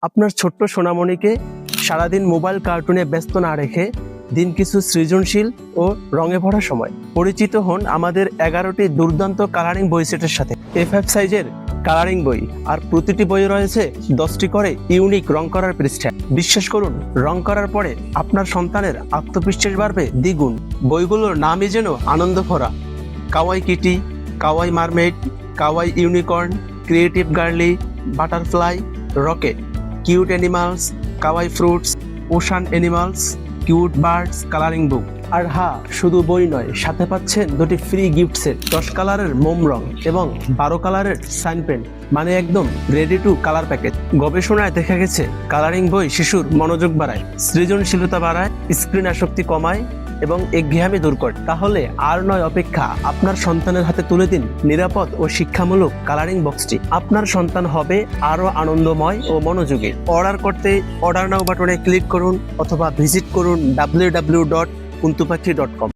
আপনার ছোট্ট সোনামণিকে সারাদিন মোবাইল কার্টুনে ব্যস্ত না রেখে দিন কিছু সৃজনশীল ও রঙে ভরা সময়। পরিচিত হন আমাদের 11টি দুর্দান্ত কালারিং বই সেটের সাথে। A5 সাইজের কালারিং বই, আর প্রতিটি বইয়ে রয়েছে 10টি করে ইউনিক রং করার পৃষ্ঠা। বিশ্বাস করুন, রং করার পরে আপনার সন্তানের আত্মবিশ্বাস বাড়বে দ্বিগুণ। বইগুলোর নামই যেন আনন্দ ভরা। Kawaii kitty, kawaii mermaid, kawaii unicorn, creative girly, butterfly, rocket, cute animals, kawaii fruits, ocean animals, cute birds colouring book. আর হ্যাঁ, শুধু বই নয়, সাথে পাচ্ছেন 2টি ফ্রি গিফট সেট, 10 কালারের মোম রং এবং 12 কালারের সাইন পেন, মানে একদম রেডি টু কালার প্যাকেজ। গবেষণায় দেখা গেছে কালারিং বই শিশুর মনোযোগ বাড়ায়, সৃজনশীলতা বাড়ায়, স্ক্রিন আসক্তি কমায় এবং একঘেয়েমি দূর করে। তাহলে আর নয় অপেক্ষা, আপনার সন্তানের হাতে তুলে দিন নিরাপদ ও শিক্ষামূলক কালারিং বক্সটি। আপনার সন্তান হবে আরো আনন্দময় ও মনোযোগী। অর্ডার করতে অর্ডার নাও বাটনে ক্লিক করুন অথবা ভিজিট করুন www.kuntupakhi.com।